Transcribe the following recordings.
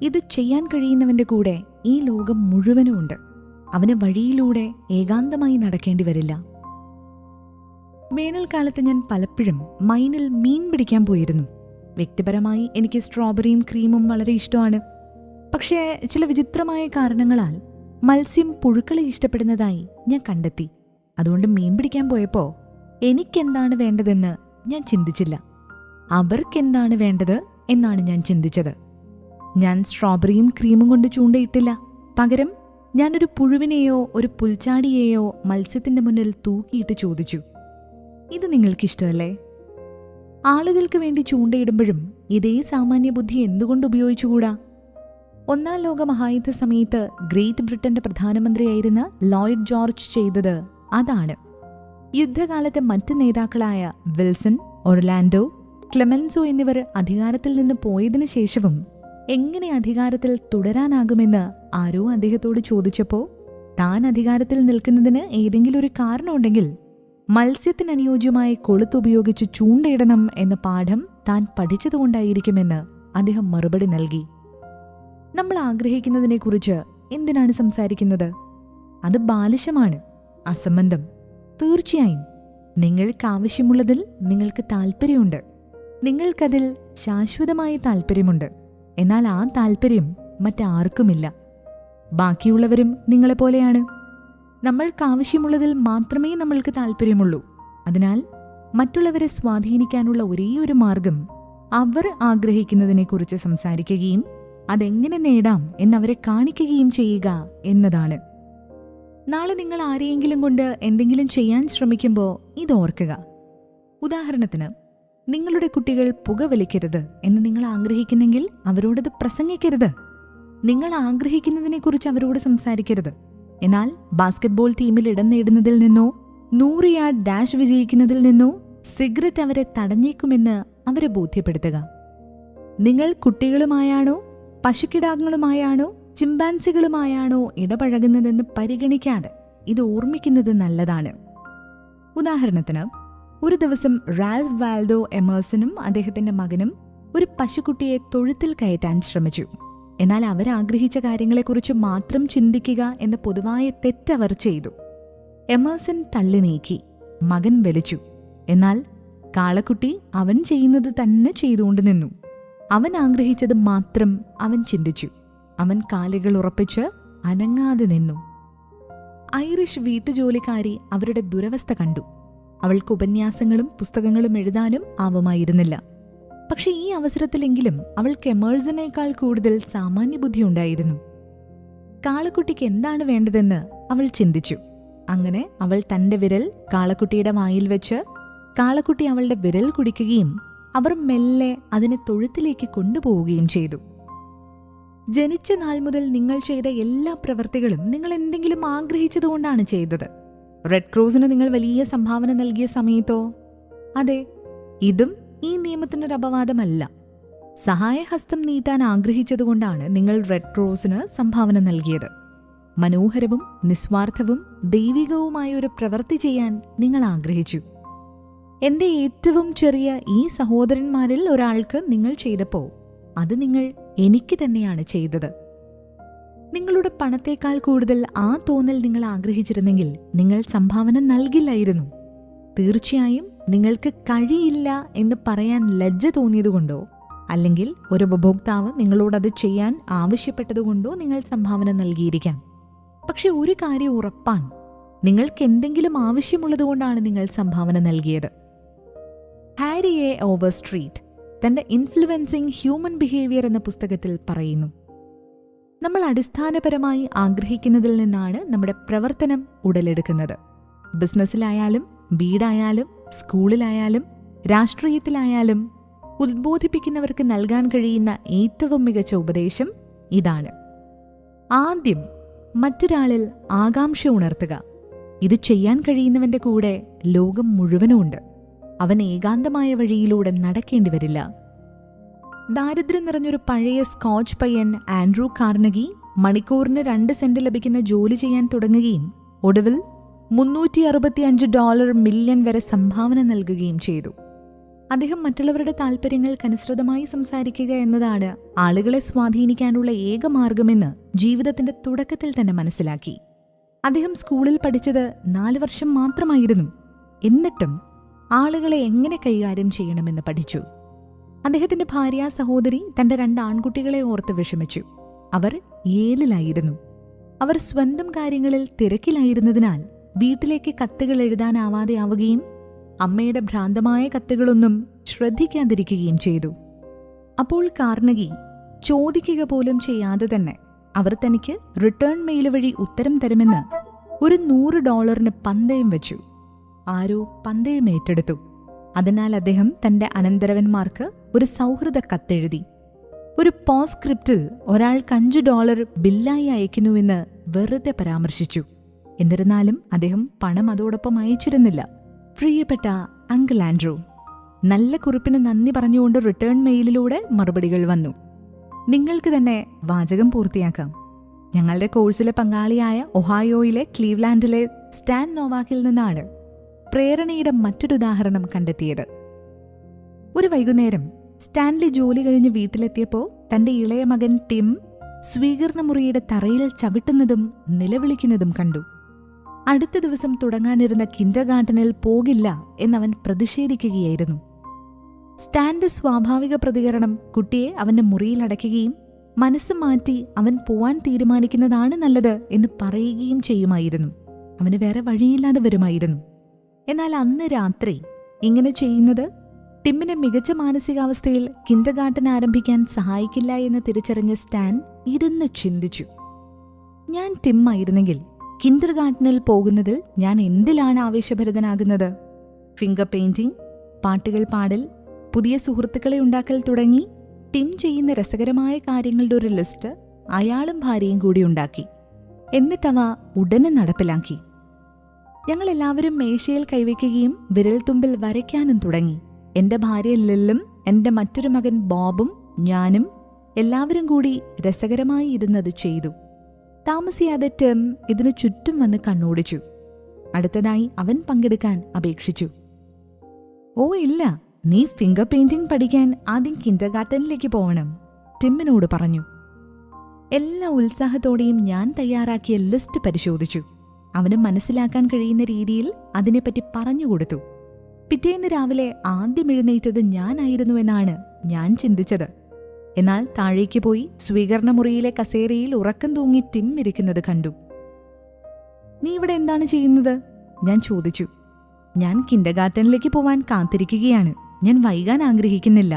ഇത് ചെയ്യാൻ കഴിയുന്നവന്റെ കൂടെ ഈ ലോകം മുഴുവനും ഉണ്ട്. അവന് വഴിയിലൂടെ ഏകാന്തമായി നടക്കേണ്ടി വരില്ല. വേനൽക്കാലത്ത് ഞാൻ പലപ്പോഴും മൈനിൽ മീൻ പിടിക്കാൻ പോയിരുന്നു. വ്യക്തിപരമായി എനിക്ക് സ്ട്രോബെറിയും ക്രീമും വളരെ ഇഷ്ടമാണ്. പക്ഷേ ചില വിചിത്രമായ കാരണങ്ങളാൽ മത്സ്യം പുഴുക്കളെ ഇഷ്ടപ്പെടുന്നതായി ഞാൻ കണ്ടെത്തി. അതുകൊണ്ട് മീൻ പിടിക്കാൻ പോയപ്പോൾ എനിക്കെന്താണ് വേണ്ടതെന്ന് ഞാൻ ചിന്തിച്ചില്ല, അവർക്കെന്താണ് വേണ്ടത് എന്നാണ് ഞാൻ ചിന്തിച്ചത്. ഞാൻ സ്ട്രോബെറിയും ക്രീമും കൊണ്ട് ചൂണ്ടയിട്ടില്ല. പകരം ഞാനൊരു പുഴുവിനെയോ ഒരു പുൽച്ചാടിയെയോ മത്സ്യത്തിന്റെ മുന്നിൽ തൂക്കിയിട്ട് ചോദിച്ചു, ഇത് നിങ്ങൾക്കിഷ്ടമല്ലേ? ആളുകൾക്ക് വേണ്ടി ചൂണ്ടയിടുമ്പോഴും ഇതേ സാമാന്യ ബുദ്ധി എന്തുകൊണ്ട് ഉപയോഗിച്ചുകൂടാ? ഒന്നാം ലോക മഹായുദ്ധ സമയത്ത് ഗ്രേറ്റ് ബ്രിട്ടന്റെ പ്രധാനമന്ത്രിയായിരുന്ന ലോയിഡ് ജോർജ് ചെയ്തത് അതാണ്. യുദ്ധകാലത്തെ മറ്റ് നേതാക്കളായ വിൽസൺ, ഒർലാൻഡോ, ക്ലെമൻസോ എന്നിവർ അധികാരത്തിൽ നിന്ന് പോയതിനു ശേഷവും എങ്ങനെ അധികാരത്തിൽ തുടരാനാകുമെന്ന് ആരോ അദ്ദേഹത്തോട് ചോദിച്ചപ്പോൾ താൻ അധികാരത്തിൽ നിൽക്കുന്നതിന് ഏതെങ്കിലും ഒരു കാരണമുണ്ടെങ്കിൽ മത്സ്യത്തിനനുയോജ്യമായ കൊളുത്തുപയോഗിച്ച് ചൂണ്ടയിടണം എന്ന പാഠം താൻ പഠിച്ചതുകൊണ്ടായിരിക്കുമെന്ന് അദ്ദേഹം മറുപടി നൽകി. നമ്മൾ ആഗ്രഹിക്കുന്നതിനെക്കുറിച്ച് എന്തിനാണ് സംസാരിക്കുന്നത്? അത് ബാലിശമാണ്, അസംബന്ധം. തീർച്ചയായും നിങ്ങൾക്കാവശ്യമുള്ളതിൽ നിങ്ങൾക്ക് താല്പര്യമുണ്ട്, നിങ്ങൾക്കതിൽ ശാശ്വതമായ താല്പര്യമുണ്ട്. എന്നാൽ ആ താല്പര്യം മറ്റാർക്കുമില്ല. ബാക്കിയുള്ളവരും നിങ്ങളെപ്പോലെയാണ്. നമ്മൾക്കാവശ്യമുള്ളതിൽ മാത്രമേ നമ്മൾക്ക് താല്പര്യമുള്ളൂ. അതിനാൽ മറ്റുള്ളവരെ സ്വാധീനിക്കാനുള്ള ഒരേയൊരു മാർഗം അവർ ആഗ്രഹിക്കുന്നതിനെക്കുറിച്ച് സംസാരിക്കുകയും അതെങ്ങനെ നേടാം എന്നവരെ കാണിക്കുകയും ചെയ്യുക എന്നതാണ്. നാളെ നിങ്ങൾ ആരെയെങ്കിലും കൊണ്ട് എന്തെങ്കിലും ചെയ്യാൻ ശ്രമിക്കുമ്പോൾ ഇതോർക്കുക. ഉദാഹരണത്തിന്, നിങ്ങളുടെ കുട്ടികൾ പുകവലിക്കരുത് എന്ന് നിങ്ങൾ ആഗ്രഹിക്കുന്നെങ്കിൽ അവരോടത് പ്രസംഗിക്കരുത്. നിങ്ങൾ ആഗ്രഹിക്കുന്നതിനെക്കുറിച്ച് അവരോട് സംസാരിക്കരുത്. എന്നാൽ ബാസ്കറ്റ്ബോൾ ടീമിൽ ഇടം നേടുന്നതിൽ നിന്നോ 100 യാർഡ് ഡാഷ് വിജയിക്കുന്നതിൽ നിന്നോ സിഗരറ്റ് അവരെ തടഞ്ഞേക്കുമെന്ന് അവരെ ബോധ്യപ്പെടുത്തുക. നിങ്ങൾ കുട്ടികളുമായാണോ പശുക്കിടാങ്ങളുമായാണോ ചിമ്പാൻസികളുമായാണോ ഇടപഴകുന്നതെന്ന് പരിഗണിക്കാതെ ഇത് ഓർമ്മിക്കുന്നത് നല്ലതാണ്. ഉദാഹരണത്തിന്, ഒരു ദിവസം റാൽഫ് വാൽഡോ എമേഴ്സണും അദ്ദേഹത്തിന്റെ മകനും ഒരു പശുക്കുട്ടിയെ തൊഴുത്തിൽ കയറ്റാൻ ശ്രമിച്ചു. എന്നാൽ അവരാഗ്രഹിച്ച കാര്യങ്ങളെക്കുറിച്ച് മാത്രം ചിന്തിക്കുക എന്ന പൊതുവായ തെറ്റവർ ചെയ്തു. എമേഴ്സൺ തള്ളി നീക്കി, മകൻ വലിച്ചു. എന്നാൽ കാളക്കുട്ടി അവൻ ചെയ്യുന്നത് തന്നെ ചെയ്തുകൊണ്ട് നിന്നു. അവൻ ആഗ്രഹിച്ചത് മാത്രം അവൻ ചിന്തിച്ചു. അവൻ കാലുകൾ ഉറപ്പിച്ച് അനങ്ങാതെ നിന്നു. ഐറിഷ് വീട്ടുജോലിക്കാരി അവരുടെ ദുരവസ്ഥ കണ്ടു. അവൾക്ക് ഉപന്യാസങ്ങളും പുസ്തകങ്ങളും എഴുതാനും ആവുമായിരുന്നില്ല. പക്ഷെ ഈ അവസരത്തിലെങ്കിലും അവൾക്ക് എമേഴ്സണേക്കാൾ കൂടുതൽ സാമാന്യബുദ്ധി ഉണ്ടായിരുന്നു. കാളക്കുട്ടിക്ക് എന്താണ് വേണ്ടതെന്ന് അവൾ ചിന്തിച്ചു. അങ്ങനെ അവൾ തന്റെ വിരൽ കാളക്കുട്ടിയുടെ വായിൽ വെച്ച് കാളക്കുട്ടി അവളുടെ വിരൽ കുടിക്കുകയും അവർ മെല്ലെ അതിനെ തൊഴുത്തിലേക്ക് കൊണ്ടുപോവുകയും ചെയ്തു. ജനിച്ച നാൾ മുതൽ നിങ്ങൾ ചെയ്ത എല്ലാ പ്രവൃത്തികളും നിങ്ങൾ എന്തെങ്കിലും ആഗ്രഹിച്ചതുകൊണ്ടാണ് ചെയ്തത്. റെഡ് ക്രോസിന് നിങ്ങൾ വലിയ സംഭാവന നൽകിയ സമയത്തോ? അതെ, ഇതും ഈ നിയമത്തിനൊരു അപവാദമല്ല. സഹായഹസ്തം നീട്ടാൻ ആഗ്രഹിച്ചതുകൊണ്ടാണ് നിങ്ങൾ റെഡ് ക്രോസിന് സംഭാവന നൽകിയത്. മനോഹരവും നിസ്വാർത്ഥവും ദൈവികവുമായ ഒരു പ്രവൃത്തി ചെയ്യാൻ നിങ്ങൾ ആഗ്രഹിച്ചു. എന്റെ ഏറ്റവും ചെറിയ ഈ സഹോദരന്മാരിൽ ഒരാൾക്ക് നിങ്ങൾ ചെയ്തപ്പോൾ അത് നിങ്ങൾ എനിക്ക് തന്നെയാണ് ചെയ്തത്. നിങ്ങളുടെ പണത്തേക്കാൾ കൂടുതൽ ആ തോന്നൽ നിങ്ങൾ ആഗ്രഹിച്ചിരുന്നെങ്കിൽ നിങ്ങൾ സംഭാവന നൽകില്ലായിരുന്നു. തീർച്ചയായും നിങ്ങൾക്ക് കഴിയില്ല എന്ന് പറയാൻ ലജ്ജ തോന്നിയതുകൊണ്ടോ അല്ലെങ്കിൽ ഒരു ഉപഭോക്താവ് നിങ്ങളോടത് ചെയ്യാൻ ആവശ്യപ്പെട്ടതുകൊണ്ടോ നിങ്ങൾ സംഭാവന നൽകിയിരിക്കാം. പക്ഷെ ഒരു കാര്യം ഉറപ്പാണ്, നിങ്ങൾക്ക് എന്തെങ്കിലും ആവശ്യമുള്ളതുകൊണ്ടാണ് നിങ്ങൾ സംഭാവന നൽകിയത്. ഹാരി എ ഓവർസ്ട്രീറ്റ് തന്റെ ഇൻഫ്ലുവൻസിംഗ് ഹ്യൂമൻ ബിഹേവിയർ എന്ന പുസ്തകത്തിൽ പറയുന്നു, നമ്മൾ അടിസ്ഥാനപരമായി ആഗ്രഹിക്കുന്നതിൽ നിന്നാണ് നമ്മുടെ പ്രവർത്തനം ഉടലെടുക്കുന്നത്. ബിസിനസ്സിലായാലും വീടായാലും സ്കൂളിലായാലും രാഷ്ട്രീയത്തിലായാലും ഉദ്ബോധിപ്പിക്കുന്നവർക്ക് നൽകാൻ കഴിയുന്ന ഏറ്റവും മികച്ച ഉപദേശം ഇതാണ്: ആദ്യം മറ്റൊരാളിൽ ആകാംക്ഷ ഉണർത്തുക. ഇത് ചെയ്യാൻ കഴിയുന്നവന്റെ കൂടെ ലോകം മുഴുവനുമുണ്ട്. അവൻ ഏകാന്തമായ വഴിയിലൂടെ നടക്കേണ്ടി വരില്ല. ദാരിദ്ര്യം നിറഞ്ഞൊരു പഴയ സ്കോച്ച് പയ്യൻ ആൻഡ്രൂ കാർണഗി മണിക്കൂറിന് 2 സെന്റ് ലഭിക്കുന്ന ജോലി ചെയ്യാൻ തുടങ്ങുകയും ഒടുവിൽ $365 മില്യൺ വരെ സംഭാവന നൽകുകയും ചെയ്തു. അദ്ദേഹം മറ്റുള്ളവരുടെ താല്പര്യങ്ങൾക്കനുസൃതമായി സംസാരിക്കുക എന്നതാണ് ആളുകളെ സ്വാധീനിക്കാനുള്ള ഏക മാർഗമെന്ന് ജീവിതത്തിന്റെ തുടക്കത്തിൽ തന്നെ മനസ്സിലാക്കി. അദ്ദേഹം സ്കൂളിൽ പഠിച്ചത് 4 വർഷം മാത്രമായിരുന്നു. എന്നിട്ടും ആളുകളെ എങ്ങനെ കൈകാര്യം ചെയ്യണമെന്ന് പഠിച്ചു. അദ്ദേഹത്തിന്റെ ഭാര്യ സഹോദരി തന്റെ 2 ആൺകുട്ടികളെ ഓർത്ത് വിഷമിച്ചു. അവർ യേലിലായിരുന്നു. അവർ സ്വന്തം കാര്യങ്ങളിൽ തിരക്കിലായിരുന്നതിനാൽ വീട്ടിലേക്ക് കത്തുകൾ എഴുതാനാവാതെയാവുകയും അമ്മയുടെ ഭ്രാന്തമായ കത്തുകളൊന്നും ശ്രദ്ധിക്കാതിരിക്കുകയും ചെയ്തു. അപ്പോൾ കാർണഗി ചോദിക്കുക പോലും ചെയ്യാതെ തന്നെ അവർ തനിക്ക് റിട്ടേൺ മെയിൽ വഴി ഉത്തരം തരുമെന്ന് ഒരു $100 പന്തയം വെച്ചു. ആരോ പന്തയം ഏറ്റെടുത്തു. അതിനാൽ അദ്ദേഹം തന്റെ അനന്തരവന്മാർക്ക് ഒരു സൗഹൃദ കത്തെഴുതി. ഒരു പോസ്ക്രിപ്റ്റിൽ ഒരാൾക്ക് $5 ബില്ലായി അയക്കുന്നുവെന്ന് വെറുതെ പരാമർശിച്ചു. എന്നിരുന്നാലും അദ്ദേഹം പണം അതോടൊപ്പം അയച്ചിരുന്നില്ല. പ്രിയപ്പെട്ട അങ്കിൾ ആൻഡ്രൂ, നല്ല കുറിപ്പിന് നന്ദി പറഞ്ഞുകൊണ്ട് റിട്ടേൺ മെയിലിലൂടെ മറുപടികൾ വന്നു. നിങ്ങൾക്ക് തന്നെ വാചകം പൂർത്തിയാക്കാം. ഞങ്ങളുടെ കോഴ്സിലെ പങ്കാളിയായ ഒഹായോയിലെ ക്ലീവ്ലാൻഡിലെ സ്റ്റാൻ നോവാക്കിൽ നിന്നാണ് പ്രേരണയുടെ മറ്റൊരു ഉദാഹരണം കണ്ടെത്തിയത്. ഒരു വൈകുന്നേരം സ്റ്റാൻലി ജോലി കഴിഞ്ഞ് വീട്ടിലെത്തിയപ്പോൾ തന്റെ ഇളയ മകൻ ടിം സ്വീകരണ മുറിയുടെ തറയിൽ ചവിട്ടുന്നതും നിലവിളിക്കുന്നതും കണ്ടു. അടുത്ത ദിവസം തുടങ്ങാനിരുന്ന കിൻഡർഗാർട്ടനിൽ പോകില്ല എന്നവൻ പ്രതിഷേധിക്കുകയായിരുന്നു. സ്റ്റാന്റെ സ്വാഭാവിക പ്രതികരണം കുട്ടിയെ അവന്റെ മുറിയിൽ അടയ്ക്കുകയും മനസ്സ് മാറ്റി അവൻ പോവാൻ തീരുമാനിക്കുന്നതാണ് നല്ലത് എന്ന് പറയുകയും ചെയ്യുമായിരുന്നു. അവന് വേറെ വഴിയില്ലാതെ വരുമായിരുന്നു. എന്നാൽ അന്ന് രാത്രി ഇങ്ങനെ ചെയ്യുന്നത് ടിമ്മിനെ മികച്ച മാനസികാവസ്ഥയിൽ കിൻഡർഗാർട്ടൻ ആരംഭിക്കാൻ സഹായിക്കില്ല എന്ന് തിരിച്ചറിഞ്ഞ സ്റ്റാൻ ഇരുന്ന് ചിന്തിച്ചു. ഞാൻ ടിം ആയിരുന്നെങ്കിൽ കിൻഡർഗാർട്ടനിൽ പോകുന്നതിൽ ഞാൻ എന്തിലാണ് ആവേശഭരിതനാകുന്നത്? ഫിംഗർ പെയിന്റിംഗ്, പാട്ടുകൾ പാടൽ, പുതിയ സുഹൃത്തുക്കളെ ഉണ്ടാക്കൽ തുടങ്ങി ടിം ചെയ്യുന്ന രസകരമായ കാര്യങ്ങളുടെ ഒരു ലിസ്റ്റ് അയാളും ഭാര്യയും കൂടി ഉണ്ടാക്കി. എന്നിട്ടവ ഉടനെ നടപ്പിലാക്കി. ഞങ്ങളെല്ലാവരും മേശയിൽ കൈവയ്ക്കുകയും വിരൽത്തുമ്പിൽ വരയ്ക്കാനും തുടങ്ങി. എന്റെ ഭാര്യ ലില്ലും എന്റെ മറ്റൊരു മകൻ ബോബും ഞാനും എല്ലാവരും കൂടി രസകരമായി ഇരുന്നത് ചെയ്തു. താമസിയാതെ ടിം ഇതിനു ചുറ്റും വന്ന് കണ്ണോടിച്ചു. അടുത്തതായി അവൻ പങ്കെടുക്കാൻ അപേക്ഷിച്ചു. ഓ ഇല്ല, നീ ഫിംഗർ പെയിന്റിംഗ് പഠിക്കാൻ ആദ്യം കിൻഡർഗാർട്ടനിലേക്ക് പോകണം, ടിമ്മിനോട് പറഞ്ഞു. എല്ലാ ഉത്സാഹത്തോടെയും ഞാൻ തയ്യാറാക്കിയ ലിസ്റ്റ് പരിശോധിച്ചു. അവന് മനസ്സിലാക്കാൻ കഴിയുന്ന രീതിയിൽ അതിനെപ്പറ്റി പറഞ്ഞുകൊടുത്തു. പിറ്റേന്ന് രാവിലെ ആദ്യം എഴുന്നേറ്റത് ഞാനായിരുന്നുവെന്നാണ് ഞാൻ ചിന്തിച്ചത്. എന്നാൽ താഴേക്ക് പോയി സ്വീകരണമുറിയിലെ കസേരയിൽ ഉറക്കം തൂങ്ങി ടിം ഇരിക്കുന്നത് കണ്ടു. നീ ഇവിടെ എന്താണ് ചെയ്യുന്നത്? ഞാൻ ചോദിച്ചു. ഞാൻ കിൻഡർഗാർട്ടനിലേക്ക് പോവാൻ കാത്തിരിക്കുകയാണ്. ഞാൻ വൈകാൻ ആഗ്രഹിക്കുന്നില്ല.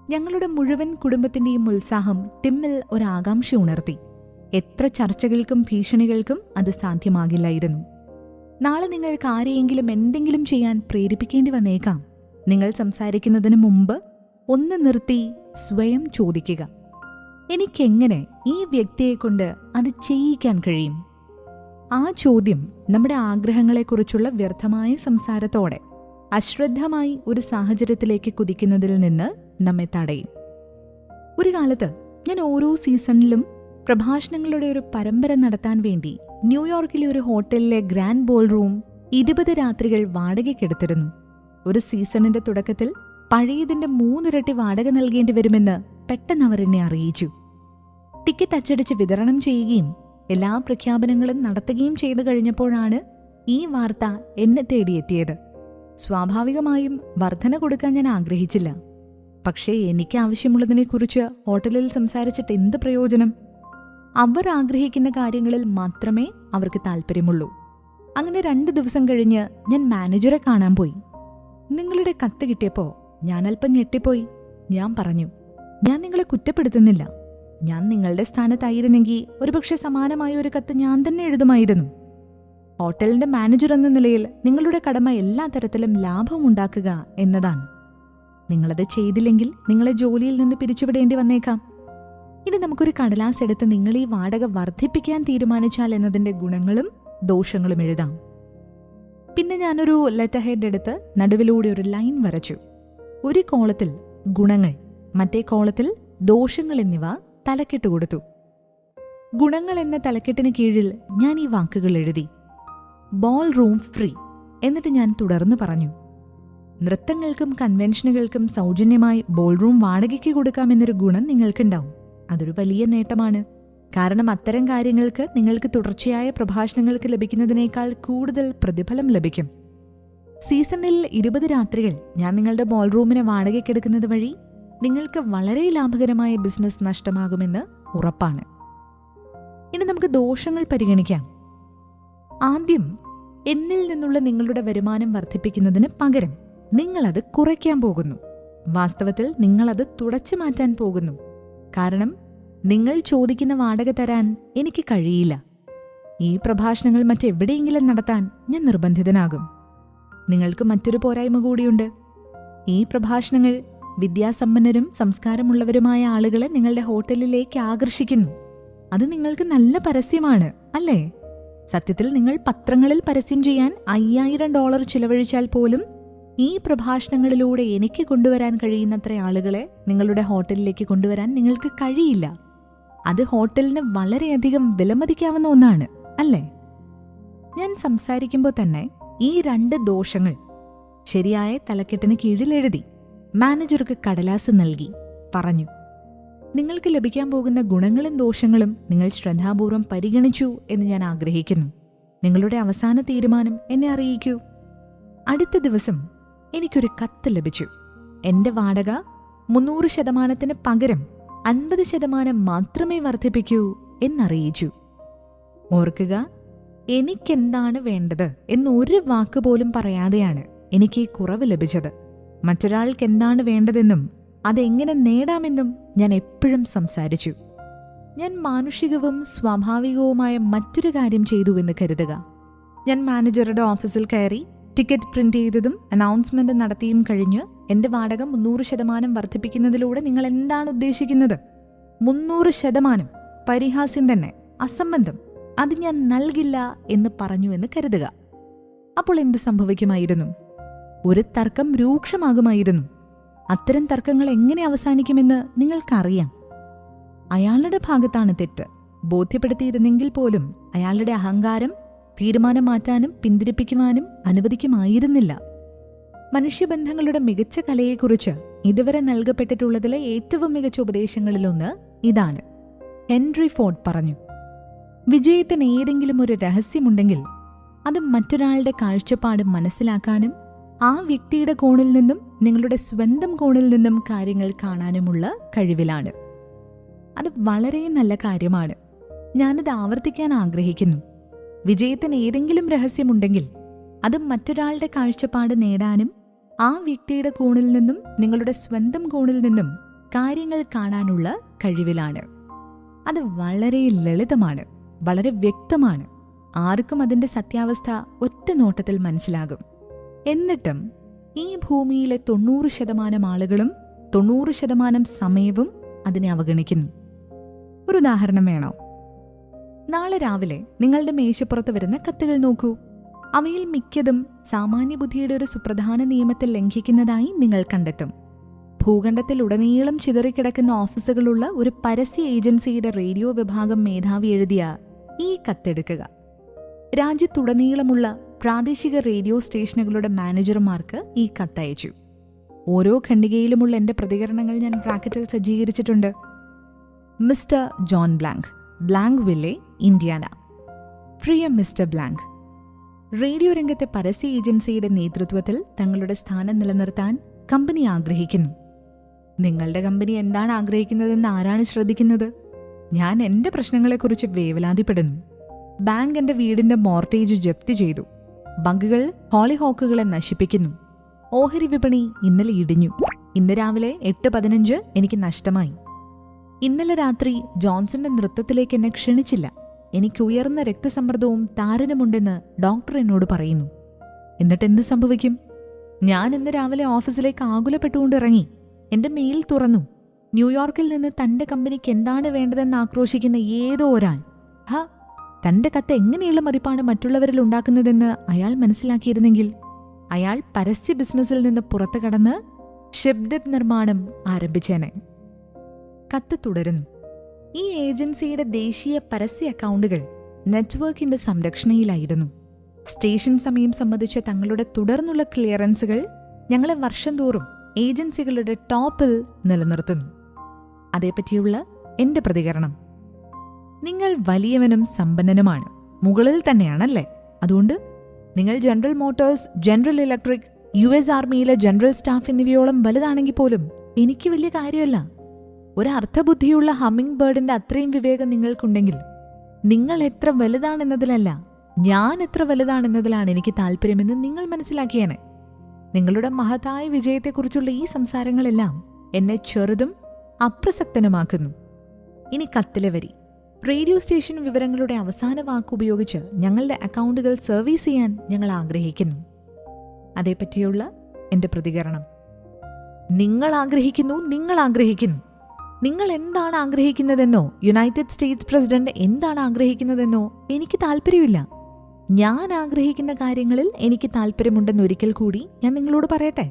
ഞങ്ങളുടെ മുഴുവൻ കുടുംബത്തിന്റെയും ഉത്സാഹം ടിമ്മിൽ ഒരാകാംക്ഷ ഉണർത്തി. എത്ര ചർച്ചകൾക്കും ഭീഷണികൾക്കും അത് സാധ്യമാകില്ലായിരുന്നു. നാളെ നിങ്ങൾക്ക് ആരെയെങ്കിലും എന്തെങ്കിലും ചെയ്യാൻ പ്രേരിപ്പിക്കേണ്ടി വന്നേക്കാം. നിങ്ങൾ സംസാരിക്കുന്നതിന് മുമ്പ് ഒന്ന് നിർത്തി സ്വയം ചോദിക്കുക, എനിക്കെങ്ങനെ ഈ വ്യക്തിയെക്കൊണ്ട് അത് ചെയ്യിക്കാൻ കഴിയും? ആ ചോദ്യം നമ്മുടെ ആഗ്രഹങ്ങളെക്കുറിച്ചുള്ള വ്യർത്ഥമായ സംസാരത്തോടെ അശ്രദ്ധമായി ഒരു സാഹചര്യത്തിലേക്ക് കുതിക്കുന്നതിൽ നിന്ന് നമ്മെ തടയും. ഒരു കാലത്ത് ഞാൻ ഓരോ സീസണിലും പ്രഭാഷണങ്ങളുടെ ഒരു പരമ്പര നടത്താൻ വേണ്ടി ന്യൂയോർക്കിലെ ഒരു ഹോട്ടലിലെ ഗ്രാൻഡ് ബോൾ റൂം 20 രാത്രികൾ വാടകയ്ക്കെടുത്തിരുന്നു. ഒരു സീസണിന്റെ തുടക്കത്തിൽ പഴയതിന്റെ 3 ഇരട്ടി വാടക നൽകേണ്ടി വരുമെന്ന് പെട്ടെന്ന് അവർ എന്നെ അറിയിച്ചു. ടിക്കറ്റ് അച്ചടിച്ച് വിതരണം ചെയ്യുകയും എല്ലാ പ്രഖ്യാപനങ്ങളും നടത്തുകയും ചെയ്തു കഴിഞ്ഞപ്പോഴാണ് ഈ വാർത്ത എന്നെ തേടിയെത്തിയത്. സ്വാഭാവികമായും വർധന കൊടുക്കാൻ ഞാൻ ആഗ്രഹിച്ചില്ല. പക്ഷേ എനിക്ക് ആവശ്യമുള്ളതിനെക്കുറിച്ച് ഹോട്ടലിൽ സംസാരിച്ചിട്ട് എന്ത് പ്രയോജനം? അവർ ആഗ്രഹിക്കുന്ന കാര്യങ്ങളിൽ മാത്രമേ അവർക്ക് താല്പര്യമുള്ളൂ. അങ്ങനെ 2 ദിവസം കഴിഞ്ഞ് ഞാൻ മാനേജറെ കാണാൻ പോയി. നിങ്ങളുടെ കത്ത് കിട്ടിയപ്പോൾ ഞാൻ അല്പം ഞെട്ടിപ്പോയി. ഞാൻ പറഞ്ഞു, ഞാൻ നിങ്ങളെ കുറ്റപ്പെടുത്തുന്നില്ല. ഞാൻ നിങ്ങളുടെ സ്ഥാനത്തായിരുന്നെങ്കിൽ ഒരുപക്ഷെ സമാനമായ ഒരു കത്ത് ഞാൻ തന്നെ എഴുതുമായിരുന്നു. ഹോട്ടലിന്റെ മാനേജർ എന്ന നിലയിൽ നിങ്ങളുടെ കടമ എല്ലാ തരത്തിലും ലാഭമുണ്ടാക്കുക എന്നതാണ്. നിങ്ങളത് ചെയ്തില്ലെങ്കിൽ നിങ്ങളെ ജോലിയിൽ നിന്ന് പിരിച്ചുവിടേണ്ടി വന്നേക്കാം. ഇനി നമുക്കൊരു കടലാസ് എടുത്ത് നിങ്ങൾ ഈ വാടക വർദ്ധിപ്പിക്കാൻ തീരുമാനിച്ചാൽ എന്നതിന്റെ ഗുണങ്ങളും ദോഷങ്ങളും എഴുതാം. പിന്നെ ഞാനൊരു ലെറ്റർ ഹെഡ് എടുത്ത് നടുവിലൂടെ ഒരു ലൈൻ വരച്ചു. ഒരു കോളത്തിൽ ഗുണങ്ങൾ, മറ്റേ കോളത്തിൽ ദോഷങ്ങൾ എന്നിവ തലക്കെട്ട് കൊടുത്തു. ഗുണങ്ങൾ എന്ന തലക്കെട്ടിന് കീഴിൽ ഞാൻ ഈ വാക്കുകൾ എഴുതി: ബോൾ റൂം ഫ്രീ. എന്നിട്ട് ഞാൻ തുടർന്ന് പറഞ്ഞു, നൃത്തങ്ങൾക്കും കൺവെൻഷനുകൾക്കും സൗജന്യമായി ബോൾറൂം വാടകയ്ക്ക് കൊടുക്കാമെന്നൊരു ഗുണം നിങ്ങൾക്കുണ്ടാവും. അതൊരു വലിയ നേട്ടമാണ്. കാരണം അത്തരം കാര്യങ്ങൾക്ക് നിങ്ങൾക്ക് തുടർച്ചയായ പ്രഭാഷണങ്ങൾക്ക് ലഭിക്കുന്നതിനേക്കാൾ കൂടുതൽ പ്രതിഫലം ലഭിക്കും. സീസണിൽ 20 രാത്രികൾ ഞാൻ നിങ്ങളുടെ ബോൾറൂമിനെ വാടകയ്ക്കെടുക്കുന്നത് വഴി നിങ്ങൾക്ക് വളരെ ലാഭകരമായ ബിസിനസ് നഷ്ടമാകുമെന്ന് ഉറപ്പാണ്. ഇനി നമുക്ക് ദോഷങ്ങൾ പരിഗണിക്കാം. ആദ്യം, എന്നിൽ നിന്നുള്ള നിങ്ങളുടെ വരുമാനം വർദ്ധിപ്പിക്കുന്നതിന് പകരം നിങ്ങളത് കുറയ്ക്കാൻ പോകുന്നു. വാസ്തവത്തിൽ നിങ്ങളത് തുടച്ചു മാറ്റാൻ പോകുന്നു. കാരണം നിങ്ങൾ ചോദിക്കുന്ന വാടക തരാൻ എനിക്ക് കഴിയില്ല. ഈ പ്രഭാഷണങ്ങൾ മറ്റെവിടെയെങ്കിലും നടത്താൻ ഞാൻ നിർബന്ധിതനാകും. നിങ്ങൾക്ക് മറ്റൊരു പോരായ്മ കൂടിയുണ്ട്. ഈ പ്രഭാഷണങ്ങൾ വിദ്യാസമ്പന്നരും സംസ്കാരമുള്ളവരുമായ ആളുകളെ നിങ്ങളുടെ ഹോട്ടലിലേക്ക് ആകർഷിക്കുന്നു. അത് നിങ്ങൾക്ക് നല്ല പരസ്യമാണ്, അല്ലേ? സത്യത്തിൽ നിങ്ങൾ പത്രങ്ങളിൽ പരസ്യം ചെയ്യാൻ $5000 ചിലവഴിച്ചാൽ പോലും ഈ പ്രഭാഷണങ്ങളിലൂടെ എനിക്ക് കൊണ്ടുവരാൻ കഴിയുന്നത്ര ആളുകളെ നിങ്ങളുടെ ഹോട്ടലിലേക്ക് കൊണ്ടുവരാൻ നിങ്ങൾക്ക് കഴിയില്ല. അത് ഹോട്ടലിന് വളരെയധികം വിലമതിക്കാവുന്ന ഒന്നാണ്, അല്ലേ? ഞാൻ സംസാരിക്കുമ്പോൾ തന്നെ ഈ 2 ദോഷങ്ങൾ ശരിയായ തലക്കെട്ടിന് കീഴിൽ എഴുതി മാനേജർക്ക് കടലാസ് നൽകി പറഞ്ഞു. നിങ്ങൾക്ക് ലഭിക്കാൻ പോകുന്ന ഗുണങ്ങളും ദോഷങ്ങളും നിങ്ങൾ ശ്രദ്ധാപൂർവം പരിഗണിച്ചു എന്ന് ഞാൻ ആഗ്രഹിക്കുന്നു. നിങ്ങളുടെ അവസാന തീരുമാനം എന്നെ അറിയിക്കൂ. അടുത്ത ദിവസം എനിക്കൊരു കത്ത് ലഭിച്ചു. എന്റെ വാടക 300% പകരം 50% മാത്രമേ വർദ്ധിപ്പിക്കൂ എന്നറിയിച്ചു. ഓർക്കുക, എനിക്കെന്താണ് വേണ്ടത് എന്നൊരു വാക്കുപോലും പറയാതെയാണ് എനിക്ക് കുറവ് ലഭിച്ചത്. മറ്റൊരാൾക്ക് എന്താണ് വേണ്ടതെന്നും അതെങ്ങനെ നേടാമെന്നും ഞാൻ എപ്പോഴും സംസാരിച്ചു. ഞാൻ മാനുഷികവും സ്വാഭാവികവുമായ മറ്റൊരു കാര്യം ചെയ്തുവെന്ന് കരുതുക. ഞാൻ മാനേജറുടെ ഓഫീസിൽ കയറി ടിക്കറ്റ് പ്രിന്റ് ചെയ്തതും അനൗൺസ്മെന്റ് നടത്തിയും കഴിഞ്ഞ് എന്റെ വാടക 300% വർദ്ധിപ്പിക്കുന്നതിലൂടെ നിങ്ങൾ എന്താണ് ഉദ്ദേശിക്കുന്നത്? 300%? പരിഹാസ്യം തന്നെ, അസംബന്ധം. അത് ഞാൻ നൽകില്ല എന്ന് പറഞ്ഞു എന്ന് കരുതുക. അപ്പോൾ എന്ത് സംഭവിക്കുമായിരുന്നു? ഒരു തർക്കം രൂക്ഷമാകുമായിരുന്നു. അത്തരം തർക്കങ്ങൾ എങ്ങനെ അവസാനിക്കുമെന്ന് നിങ്ങൾക്കറിയാം. അയാളുടെ ഭാഗത്താണ് തെറ്റ് ബോധ്യപ്പെടുത്തിയിരുന്നെങ്കിൽ പോലും അയാളുടെ അഹങ്കാരം തീരുമാനം മാറ്റാനും പിന്തിരിപ്പിക്കുവാനും അനുവദിക്കുമായിരുന്നില്ല. മനുഷ്യബന്ധങ്ങളുടെ മികച്ച കലയെക്കുറിച്ച് ഇതുവരെ നൽകപ്പെട്ടിട്ടുള്ളതിലെ ഏറ്റവും മികച്ച ഉപദേശങ്ങളിലൊന്ന് ഇതാണ്. ഹെൻറി ഫോർഡ് പറഞ്ഞു, വിജയത്തിന് ഏതെങ്കിലും ഒരു രഹസ്യമുണ്ടെങ്കിൽ അത് മറ്റൊരാളുടെ കാഴ്ചപ്പാട് മനസ്സിലാക്കാനും ആ വ്യക്തിയുടെ കോണിൽ നിന്നും നിങ്ങളുടെ സ്വന്തം കോണിൽ നിന്നും കാര്യങ്ങൾ കാണാനുമുള്ള കഴിവിലാണ്. അത് വളരെ നല്ല കാര്യമാണ്. ഞാനത് ആവർത്തിക്കാൻ ആഗ്രഹിക്കുന്നു. വിജയത്തിന് ഏതെങ്കിലും രഹസ്യമുണ്ടെങ്കിൽ അത് മറ്റൊരാളുടെ കാഴ്ചപ്പാട് നേടാനും ആ വ്യക്തിയുടെ കോണിൽ നിന്നും നിങ്ങളുടെ സ്വന്തം കോണിൽ നിന്നും കാര്യങ്ങൾ കാണാനുള്ള കഴിവിലാണ്. അത് വളരെ ലളിതമാണ്, വളരെ വ്യക്തമാണ്. ആർക്കും അതിന്റെ സത്യാവസ്ഥ ഒറ്റ നോട്ടത്തിൽ മനസ്സിലാകും. എന്നിട്ടും ഈ ഭൂമിയിലെ 90% ആളുകളും 90% സമയവും അതിനെ അവഗണിക്കുന്നു. ഒരു ഉദാഹരണം വേണോ? നാളെ രാവിലെ നിങ്ങളുടെ മേശപ്പുറത്ത് വരുന്ന കത്തുകൾ നോക്കൂ. അവയിൽ മിക്കതും സാമാന്യബുദ്ധിയുടെ ഒരു സുപ്രധാന നിയമത്തെ ലംഘിക്കുന്നതായി നിങ്ങൾ കണ്ടെത്തും. ഭൂഖണ്ഡത്തിൽ ഉടനീളം ചിതറിക്കിടക്കുന്ന ഓഫീസുകളുള്ള ഒരു പരസ്യ ഏജൻസിയുടെ റേഡിയോ വിഭാഗം മേധാവി എഴുതിയ ഈ കത്തെടുക്കുക. രാജ്യത്തുടനീളമുള്ള പ്രാദേശിക റേഡിയോ സ്റ്റേഷനുകളുടെ മാനേജർമാർക്ക് ഈ കത്തയച്ചു. ഓരോ ഖണ്ഡികയിലുമുള്ള എന്റെ പ്രതികരണങ്ങൾ ഞാൻ ബ്രാക്കറ്റിൽ സജ്ജീകരിച്ചിട്ടുണ്ട്. Mister John Blank, Blankville, Indiana. പ്രിയ മിസ്റ്റർ ബ്ലാങ്ക്, റേഡിയോ രംഗത്തെ പരസ്യ ഏജൻസിയുടെ നേതൃത്വത്തിൽ തങ്ങളുടെ സ്ഥാനം നിലനിർത്താൻ കമ്പനി ആഗ്രഹിക്കുന്നു. നിങ്ങളുടെ കമ്പനി എന്താണ് ആഗ്രഹിക്കുന്നതെന്ന് ആരാണ് ശ്രദ്ധിക്കുന്നത്? ഞാൻ എന്റെ പ്രശ്നങ്ങളെക്കുറിച്ച് വേവലാതിപ്പെടുന്നു. ബാങ്ക് എന്റെ വീടിന്റെ മോർട്ടേജ് ജപ്തി ചെയ്തു. ബങ്കുകൾ ഹോളിഹോക്കുകളെ നശിപ്പിക്കുന്നു. ഓഹരി വിപണി ഇന്നലെ ഇടിഞ്ഞു. ഇന്ന് രാവിലെ 8:15 എനിക്ക് നഷ്ടമായി. ഇന്നലെ രാത്രി ജോൺസന്റെ നൃത്തത്തിലേക്ക് എന്നെ ക്ഷണിച്ചില്ല. എനിക്ക് ഉയർന്ന രക്തസമ്മർദ്ദവും താരനുമുണ്ടെന്ന് ഡോക്ടർ എന്നോട് പറയുന്നു. എന്നിട്ട് എന്ത് സംഭവിക്കും? ഞാൻ ഇന്ന് രാവിലെ ഓഫീസിലേക്ക് ആകുലപ്പെട്ടുകൊണ്ട് ഇറങ്ങി. എന്റെ മെയിൽ തുറന്നു. ന്യൂയോർക്കിൽ നിന്ന് തന്റെ കമ്പനിക്ക് എന്താണ് വേണ്ടതെന്ന് ആക്രോശിക്കുന്ന ഏതോ ഒരാൾ. തന്റെ കത്ത് എങ്ങനെയുള്ള മതിപ്പാണ് മറ്റുള്ളവരിൽ ഉണ്ടാക്കുന്നതെന്ന് അയാൾ മനസ്സിലാക്കിയിരുന്നെങ്കിൽ അയാൾ പരസ്യ ബിസിനസ്സിൽ നിന്ന് പുറത്തു കടന്ന് ഷിപ്ഡിപ് നിർമ്മാണം ആരംഭിച്ചേനെ. കത്ത് തുടരുന്നു. ഈ ഏജൻസിയുടെ ദേശീയ പരസ്യ അക്കൗണ്ടുകൾ നെറ്റ്വർക്കിന്റെ സംരക്ഷണയിലായിരുന്നു. സ്റ്റേഷൻ സമയം സംബന്ധിച്ച തങ്ങളുടെ തുടർന്നുള്ള ക്ലിയറൻസുകൾ ഞങ്ങളെ വർഷം തോറും ഏജൻസികളുടെ ടോപ്പിൽ നിലനിർത്തുന്നു. അതേപ്പറ്റിയുള്ള എന്റെ പ്രതികരണം: നിങ്ങൾ വലിയവനും സമ്പന്നനുമാണ്, മുകളിൽ തന്നെയാണല്ലേ? അതുകൊണ്ട് നിങ്ങൾ General Motors, General Electric, US ആർമിയിലെ ജനറൽ സ്റ്റാഫ് എന്നിവയോളം വലുതാണെങ്കിൽ പോലും എനിക്ക് വലിയ കാര്യമല്ല. ഒരർത്ഥബുദ്ധിയുള്ള ഹമ്മിങ് ബേർഡിന്റെ അത്രയും വിവേകം നിങ്ങൾക്കുണ്ടെങ്കിൽ നിങ്ങൾ എത്ര വലുതാണെന്നതിലല്ല, ഞാൻ എത്ര വലുതാണെന്നതിലാണ് എനിക്ക് താല്പര്യമെന്ന് നിങ്ങൾ മനസ്സിലാക്കിയേനെ. നിങ്ങളുടെ മഹത്തായ വിജയത്തെക്കുറിച്ചുള്ള ഈ സംസാരങ്ങളെല്ലാം എന്നെ ചെറുതും അപ്രസക്തനുമാക്കുന്നു. ഇനി കത്തിലെ വരി: റേഡിയോ സ്റ്റേഷൻ വിവരങ്ങളുടെ അവസാന വാക്കുപയോഗിച്ച് ഞങ്ങളുടെ അക്കൗണ്ടുകൾ സർവീസ് ചെയ്യാൻ ഞങ്ങൾ ആഗ്രഹിക്കുന്നു. അതേപ്പറ്റിയുള്ള എന്റെ പ്രതികരണം: നിങ്ങൾ ആഗ്രഹിക്കുന്നു. നിങ്ങൾ എന്താണ് ആഗ്രഹിക്കുന്നതെന്നോ യുണൈറ്റഡ് സ്റ്റേറ്റ്സ് പ്രസിഡന്റ് എന്താണ് ആഗ്രഹിക്കുന്നതെന്നോ എനിക്ക് താല്പര്യമില്ല. ഞാൻ ആഗ്രഹിക്കുന്ന കാര്യങ്ങളിൽ എനിക്ക് താല്പര്യമുണ്ടെന്നൊരിക്കൽ കൂടി ഞാൻ നിങ്ങളോട് പറയട്ടെ.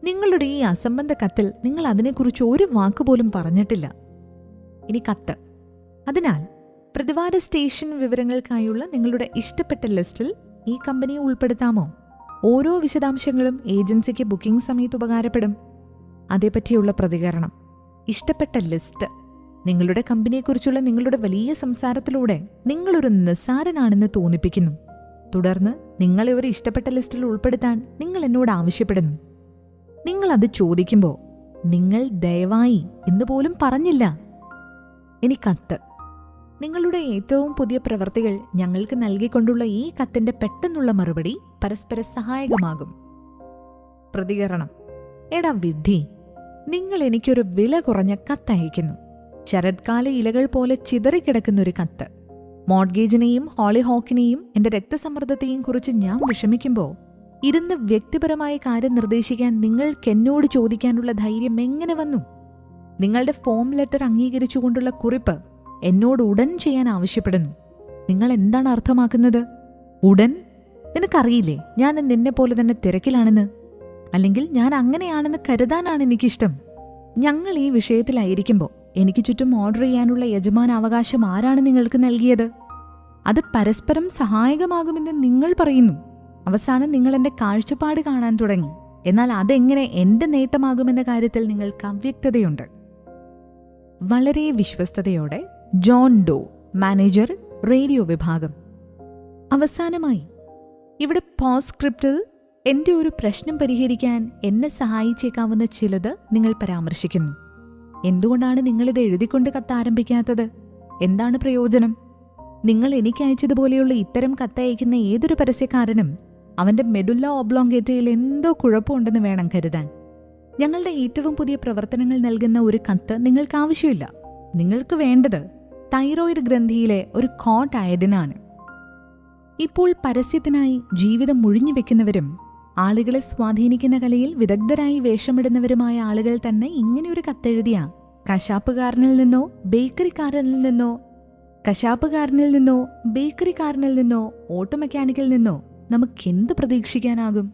നിങ്ങളുടെ ഈ അസംബന്ധ കത്തിൽ നിങ്ങൾ അതിനെക്കുറിച്ച് ഒരു വാക്കുപോലും പറഞ്ഞിട്ടില്ല. ഇനി കത്ത്. അതിനാൽ പ്രതിവാര സ്റ്റേഷൻ വിവരങ്ങൾക്കായുള്ള നിങ്ങളുടെ ഇഷ്ടപ്പെട്ട ലിസ്റ്റിൽ ഈ കമ്പനിയെ ഉൾപ്പെടുത്താമോ? ഓരോ വിശദാംശങ്ങളും ഏജൻസിക്ക് ബുക്കിംഗ് സമയത്ത് ഉപകാരപ്പെടും. അതേപ്പറ്റിയുള്ള പ്രതികരണം: ഇഷ്ടപ്പെട്ട ലിസ്റ്റ്. നിങ്ങളുടെ കമ്പനിയെക്കുറിച്ചുള്ള നിങ്ങളുടെ വലിയ സംസാരത്തിലൂടെ നിങ്ങളൊരു നിസ്സാരനാണെന്ന് തോന്നിപ്പിക്കുന്നു. തുടർന്ന് നിങ്ങളെ ഒരു ഇഷ്ടപ്പെട്ട ലിസ്റ്റിൽ ഉൾപ്പെടുത്താൻ നിങ്ങൾ എന്നോട് ആവശ്യപ്പെടുന്നു. നിങ്ങൾ അത് ചോദിക്കുമ്പോൾ നിങ്ങൾ ദയവായി എന്ന് പോലും പറഞ്ഞില്ല. ഇനി കത്ത്. നിങ്ങളുടെ ഏറ്റവും പുതിയ പ്രവൃത്തികൾ ഞങ്ങൾക്ക് നൽകിക്കൊണ്ടുള്ള ഈ കത്തിന്റെ പെട്ടെന്നുള്ള മറുപടി പരസ്പര സഹായകമാകും. പ്രതികരണം: എടാ വിഡ്ഢി, നിങ്ങൾ എനിക്കൊരു വില കുറഞ്ഞ കത്തയക്കുന്നു. ശരത്കാല ഇലകൾ പോലെ ചിതറിക്കിടക്കുന്ന ഒരു കത്ത്. മോഡ്ഗേജിനെയും ഹോളിഹോക്കിനെയും എന്റെ രക്തസമ്മർദ്ദത്തെയും കുറിച്ച് ഞാൻ വിഷമിക്കുമ്പോൾ ഇരുന്ന് വ്യക്തിപരമായ കാര്യം നിർദ്ദേശിക്കാൻ നിങ്ങൾക്കെന്നോട് ചോദിക്കാനുള്ള ധൈര്യം എങ്ങനെ വന്നു? നിങ്ങളുടെ ഫോം ലെറ്റർ അംഗീകരിച്ചുകൊണ്ടുള്ള കുറിപ്പ് എന്നോട് ഉടൻ ചെയ്യാൻ ആവശ്യപ്പെടുന്നു. നിങ്ങൾ എന്താണ് അർത്ഥമാക്കുന്നത്? ഉടൻ? നിനക്കറിയില്ലേ ഞാൻ നിന്നെ പോലെ തന്നെ തിരക്കിലാണെന്ന്? അല്ലെങ്കിൽ ഞാൻ അങ്ങനെയാണെന്ന് കരുതാനാണ് എനിക്കിഷ്ടം. ഞങ്ങൾ ഈ വിഷയത്തിലായിരിക്കുമ്പോൾ എനിക്ക് ചുറ്റും ഓർഡർ ചെയ്യാനുള്ള യജമാനാവകാശം ആരാണ് നിങ്ങൾക്ക് നൽകിയത്? അത് പരസ്പരം സഹായകമാകുമെന്ന് നിങ്ങൾ പറയുന്നു. അവസാനം നിങ്ങൾ എന്റെ കാഴ്ചപ്പാട് കാണാൻ തുടങ്ങി. എന്നാൽ അതെങ്ങനെ എന്റെ നേട്ടമാകുമെന്ന കാര്യത്തിൽ നിങ്ങൾക്ക് അവ്യക്തതയുണ്ട്. വളരെ വിശ്വസ്തയോടെ ജോൺ ഡോ, മാനേജർ, റേഡിയോ വിഭാഗം. അവസാനമായി ഇവിടെ പോസ്സ്ക്രിപ്റ്റിൽ എന്റെ ഒരു പ്രശ്നം പരിഹരിക്കാൻ എന്നെ സഹായിച്ചേക്കാവുന്ന ചിലത് നിങ്ങൾ പരാമർശിക്കുന്നു. എന്തുകൊണ്ടാണ് നിങ്ങളിത് എഴുതിക്കൊണ്ട് കത്താരംഭിക്കാത്തത്? എന്താണ് പ്രയോജനം? നിങ്ങൾ എനിക്ക് അയച്ചതുപോലെയുള്ള ഇത്തരം കത്തയക്കുന്ന ഏതൊരു പരസ്യക്കാരനും അവന്റെ മെഡുല്ല ഒബ്ലോങ്കേറ്റയിൽ എന്തോ കുഴപ്പമുണ്ടെന്ന് വേണം കരുതാൻ. ഞങ്ങളുടെ ഏറ്റവും പുതിയ പ്രവർത്തനങ്ങൾ നൽകുന്ന ഒരു കത്ത് നിങ്ങൾക്ക് ആവശ്യമില്ല. നിങ്ങൾക്ക് വേണ്ടത് തൈറോയിഡ് ഗ്രന്ഥിയിലെ ഒരു കോട്ട് അയഡിനാണ്. ഇപ്പോൾ പരസ്യത്തിനായി ജീവിതം മുഴിഞ്ഞുവെക്കുന്നവരും ആളുകളെ സ്വാധീനിക്കുന്ന കലയിൽ വിദഗ്ധരായി വേഷമിടുന്നവരുമായ ആളുകൾ തന്നെ ഇങ്ങനെയൊരു കത്തെഴുതിയ കശാപ്പുകാരനിൽ നിന്നോ ബേക്കറിക്കാരനിൽ നിന്നോ ഓട്ടോ മെക്കാനിക്കിൽ നിന്നോ നമുക്കെന്ത് പ്രതീക്ഷിക്കാനാകും?